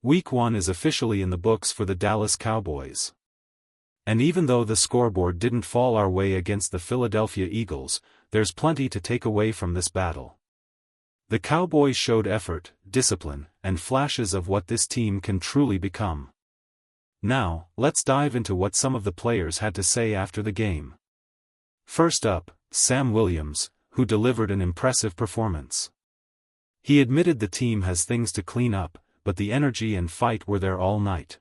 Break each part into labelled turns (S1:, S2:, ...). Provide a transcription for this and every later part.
S1: Week 1 is officially in the books for the Dallas Cowboys. And even though the scoreboard didn't fall our way against the Philadelphia Eagles, there's plenty to take away from this battle. The Cowboys showed effort, discipline, and flashes of what this team can truly become. Now, let's dive into what some of the players had to say after the game. First up, Sam Williams, who delivered an impressive performance. He admitted the team has things to clean up, but the energy and fight were there all night.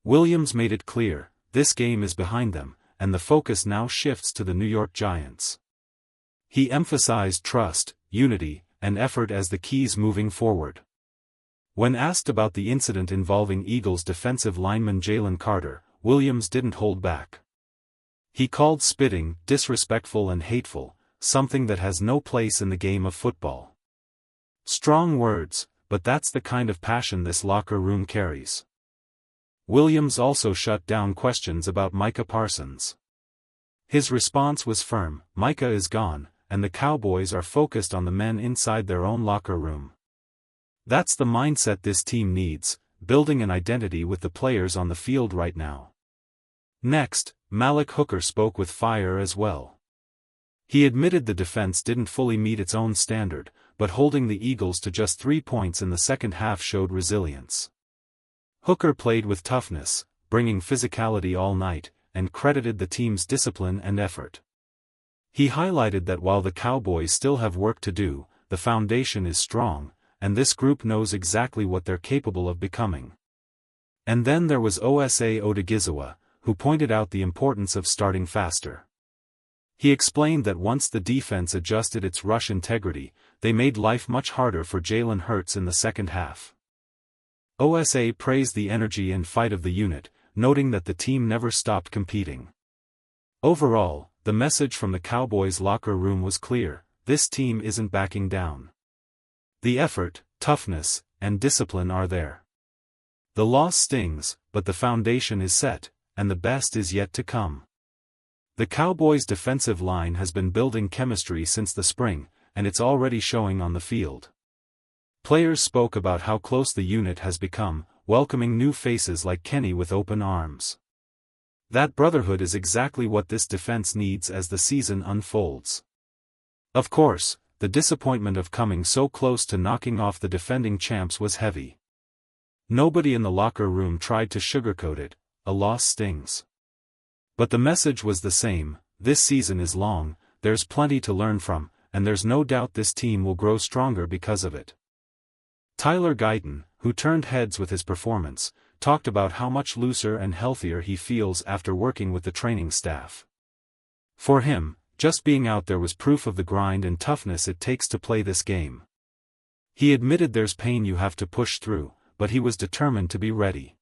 S1: Williams made it clear, this game is behind them, and the focus now shifts to the New York Giants. He emphasized trust, unity, and effort as the keys moving forward. When asked about the incident involving Eagles defensive lineman Jalen Carter, Williams didn't hold back. He called spitting disrespectful and hateful, something that has no place in the game of football. Strong words, but that's the kind of passion this locker room carries. Williams also shut down questions about Micah Parsons. His response was firm: Micah is gone, and the Cowboys are focused on the men inside their own locker room. That's the mindset this team needs, building an identity with the players on the field right now. Next, Malik Hooker spoke with fire as well. He admitted the defense didn't fully meet its own standard, but holding the Eagles to just 3 points in the second half showed resilience. Hooker played with toughness, bringing physicality all night, and credited the team's discipline and effort. He highlighted that while the Cowboys still have work to do, the foundation is strong, and this group knows exactly what they're capable of becoming. And then there was Osa Odigizua, who pointed out the importance of starting faster. He explained that once the defense adjusted its rush integrity, they made life much harder for Jalen Hurts in the second half. Osa praised the energy and fight of the unit, noting that the team never stopped competing. Overall, the message from the Cowboys' locker room was clear: this team isn't backing down. The effort, toughness, and discipline are there. The loss stings, but the foundation is set, and the best is yet to come. The Cowboys' defensive line has been building chemistry since the spring, and it's already showing on the field. Players spoke about how close the unit has become, welcoming new faces like Kenny with open arms. That brotherhood is exactly what this defense needs as the season unfolds. Of course, the disappointment of coming so close to knocking off the defending champs was heavy. Nobody in the locker room tried to sugarcoat it: a loss stings. But the message was the same: this season is long, there's plenty to learn from, and there's no doubt this team will grow stronger because of it. Tyler Guyton, who turned heads with his performance, talked about how much looser and healthier he feels after working with the training staff. For him, just being out there was proof of the grind and toughness it takes to play this game. He admitted there's pain you have to push through, but he was determined to be ready.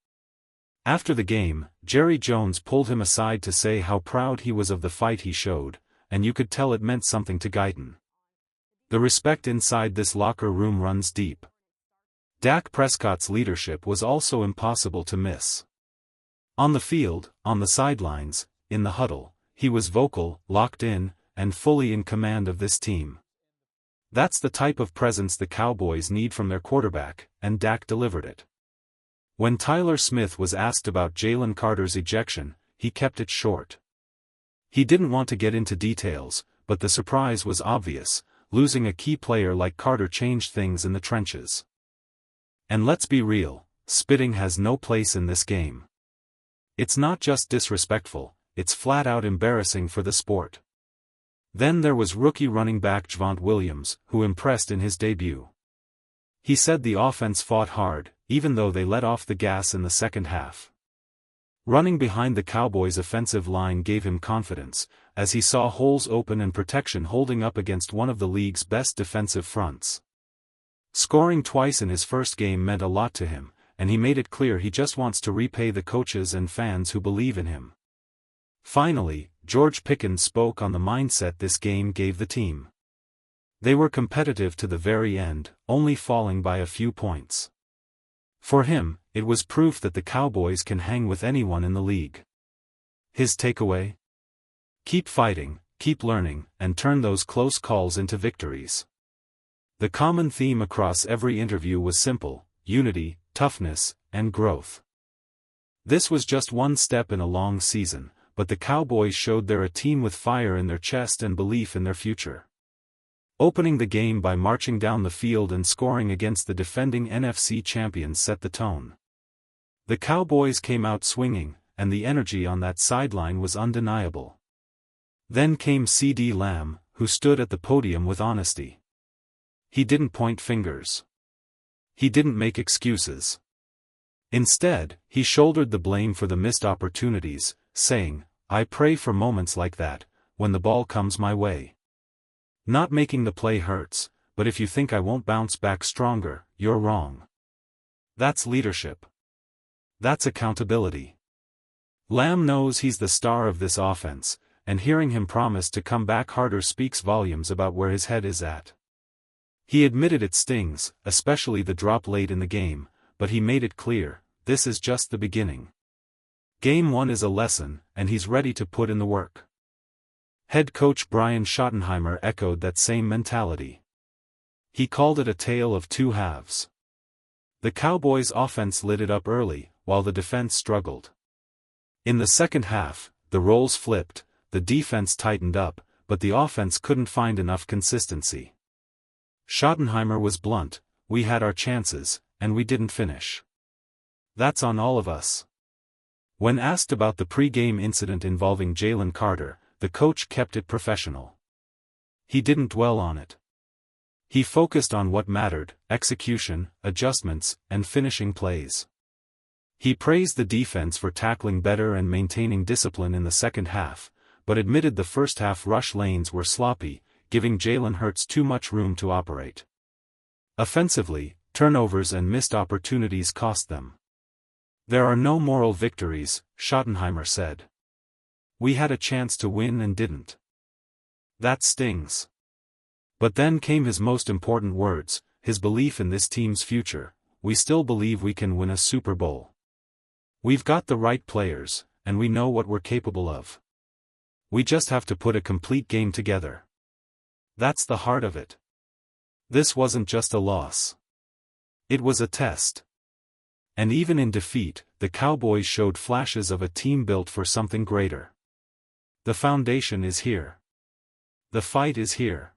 S1: After the game, Jerry Jones pulled him aside to say how proud he was of the fight he showed, and you could tell it meant something to Guyton. The respect inside this locker room runs deep. Dak Prescott's leadership was also impossible to miss. On the field, on the sidelines, in the huddle, he was vocal, locked in, and fully in command of this team. That's the type of presence the Cowboys need from their quarterback, and Dak delivered it. When Tyler Smith was asked about Jalen Carter's ejection, he kept it short. He didn't want to get into details, but the surprise was obvious: losing a key player like Carter changed things in the trenches. And let's be real, spitting has no place in this game. It's not just disrespectful, it's flat-out embarrassing for the sport. Then there was rookie running back Javonte Williams, who impressed in his debut. He said the offense fought hard, even though they let off the gas in the second half. Running behind the Cowboys' offensive line gave him confidence, as he saw holes open and protection holding up against one of the league's best defensive fronts. Scoring twice in his first game meant a lot to him, and he made it clear he just wants to repay the coaches and fans who believe in him. Finally, George Pickens spoke on the mindset this game gave the team. They were competitive to the very end, only falling by a few points. For him, it was proof that the Cowboys can hang with anyone in the league. His takeaway? Keep fighting, keep learning, and turn those close calls into victories. The common theme across every interview was simple: unity, toughness, and growth. This was just one step in a long season, but the Cowboys showed they're a team with fire in their chest and belief in their future. Opening the game by marching down the field and scoring against the defending NFC champions set the tone. The Cowboys came out swinging, and the energy on that sideline was undeniable. Then came CeeDee Lamb, who stood at the podium with honesty. He didn't point fingers. He didn't make excuses. Instead, he shouldered the blame for the missed opportunities, saying, "I pray for moments like that, when the ball comes my way. Not making the play hurts, but if you think I won't bounce back stronger, you're wrong." That's leadership. That's accountability. Lamb knows he's the star of this offense, and hearing him promise to come back harder speaks volumes about where his head is at. He admitted it stings, especially the drop late in the game, but he made it clear, this is just the beginning. Game 1 is a lesson, and he's ready to put in the work. Head coach Brian Schottenheimer echoed that same mentality. He called it a tale of two halves. The Cowboys' offense lit it up early, while the defense struggled. In the second half, the roles flipped, the defense tightened up, but the offense couldn't find enough consistency. Schottenheimer was blunt, "We had our chances, and we didn't finish. That's on all of us." When asked about the pre-game incident involving Jalen Carter, the coach kept it professional. He didn't dwell on it. He focused on what mattered: execution, adjustments, and finishing plays. He praised the defense for tackling better and maintaining discipline in the second half, but admitted the first half rush lanes were sloppy, giving Jalen Hurts too much room to operate. Offensively, turnovers and missed opportunities cost them. "There are no moral victories," Schottenheimer said. "We had a chance to win and didn't. That stings." But then came his most important words, his belief in this team's future: "We still believe we can win a Super Bowl. We've got the right players, and we know what we're capable of. We just have to put a complete game together." That's the heart of it. This wasn't just a loss. It was a test. And even in defeat, the Cowboys showed flashes of a team built for something greater. The foundation is here. The fight is here.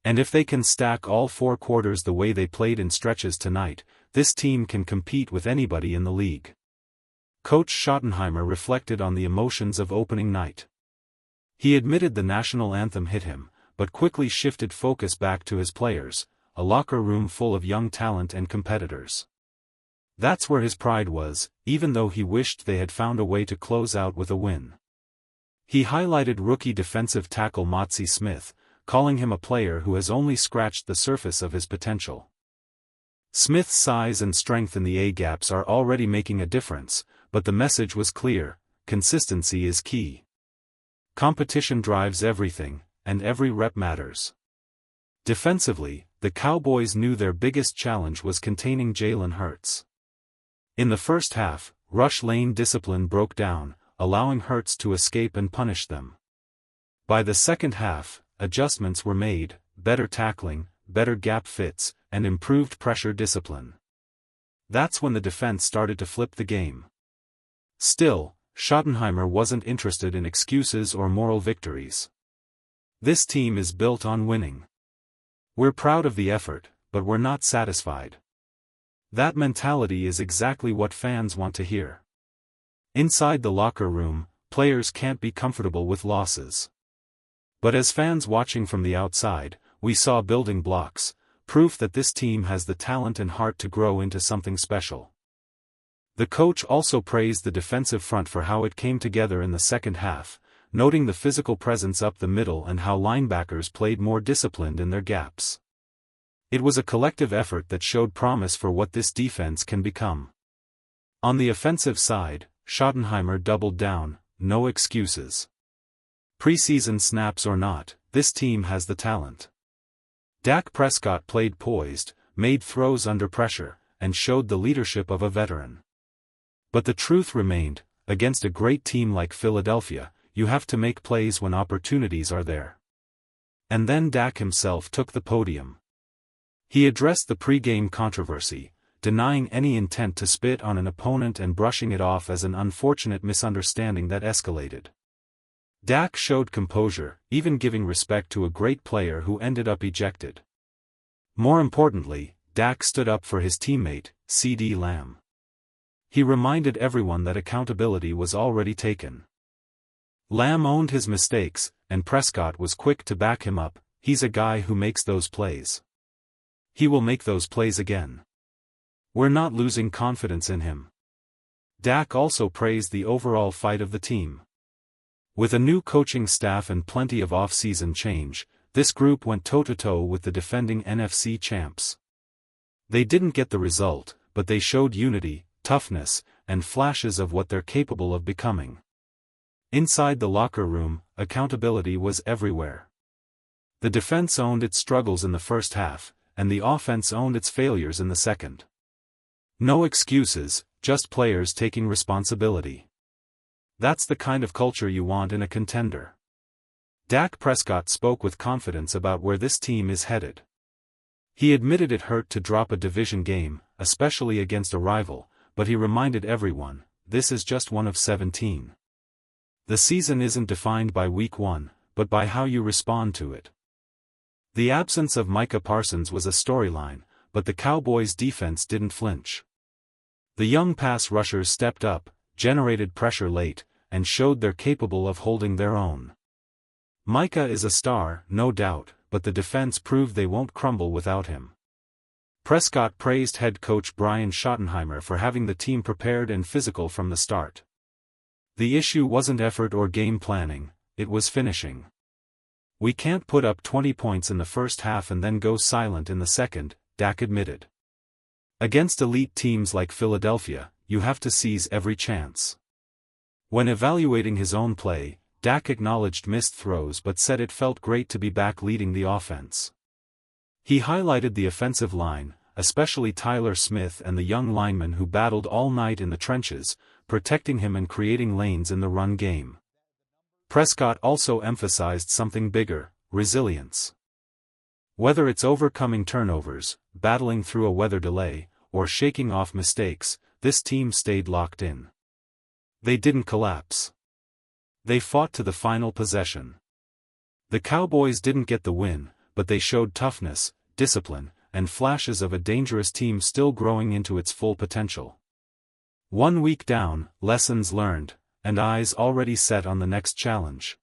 S1: And if they can stack all 4 quarters the way they played in stretches tonight, this team can compete with anybody in the league. Coach Schottenheimer reflected on the emotions of opening night. He admitted the national anthem hit him, but quickly shifted focus back to his players, a locker room full of young talent and competitors. That's where his pride was, even though he wished they had found a way to close out with a win. He highlighted rookie defensive tackle Motzie Smith, calling him a player who has only scratched the surface of his potential. Smith's size and strength in the A-gaps are already making a difference, but the message was clear: consistency is key. Competition drives everything, and every rep matters. Defensively, the Cowboys knew their biggest challenge was containing Jalen Hurts. In the first half, rush lane discipline broke down, allowing Hurts to escape and punish them. By the second half, adjustments were made: better tackling, better gap fits, and improved pressure discipline. That's when the defense started to flip the game. Still, Schottenheimer wasn't interested in excuses or moral victories. This team is built on winning. We're proud of the effort, but we're not satisfied. That mentality is exactly what fans want to hear. Inside the locker room, players can't be comfortable with losses. But as fans watching from the outside, we saw building blocks, proof that this team has the talent and heart to grow into something special. The coach also praised the defensive front for how it came together in the second half, noting the physical presence up the middle and how linebackers played more disciplined in their gaps. It was a collective effort that showed promise for what this defense can become. On the offensive side, Schottenheimer doubled down: no excuses. Preseason snaps or not, this team has the talent. Dak Prescott played poised, made throws under pressure, and showed the leadership of a veteran. But the truth remained: against a great team like Philadelphia, you have to make plays when opportunities are there. And then Dak himself took the podium. He addressed the pre-game controversy, denying any intent to spit on an opponent and brushing it off as an unfortunate misunderstanding that escalated. Dak showed composure, even giving respect to a great player who ended up ejected. More importantly, Dak stood up for his teammate, CeeDee Lamb. He reminded everyone that accountability was already taken. Lamb owned his mistakes, and Prescott was quick to back him up. He's a guy who makes those plays. He will make those plays again. We're not losing confidence in him. Dak also praised the overall fight of the team. With a new coaching staff and plenty of off-season change, this group went toe-to-toe with the defending NFC champs. They didn't get the result, but they showed unity, toughness, and flashes of what they're capable of becoming. Inside the locker room, accountability was everywhere. The defense owned its struggles in the first half, and the offense owned its failures in the second. No excuses, just players taking responsibility. That's the kind of culture you want in a contender. Dak Prescott spoke with confidence about where this team is headed. He admitted it hurt to drop a division game, especially against a rival, but he reminded everyone, this is just one of 17. The season isn't defined by week 1, but by how you respond to it. The absence of Micah Parsons was a storyline, but the Cowboys' defense didn't flinch. The young pass rushers stepped up, generated pressure late, and showed they're capable of holding their own. Micah is a star, no doubt, but the defense proved they won't crumble without him. Prescott praised head coach Brian Schottenheimer for having the team prepared and physical from the start. The issue wasn't effort or game planning, it was finishing. We can't put up 20 points in the first half and then go silent in the second, Dak admitted. Against elite teams like Philadelphia, you have to seize every chance. When evaluating his own play, Dak acknowledged missed throws but said it felt great to be back leading the offense. He highlighted the offensive line, especially Tyler Smith and the young linemen who battled all night in the trenches, protecting him and creating lanes in the run game. Prescott also emphasized something bigger, resilience. Whether it's overcoming turnovers, battling through a weather delay, or shaking off mistakes, this team stayed locked in. They didn't collapse. They fought to the final possession. The Cowboys didn't get the win, but they showed toughness, discipline, and flashes of a dangerous team still growing into its full potential. 1 week down, lessons learned, and eyes already set on the next challenge.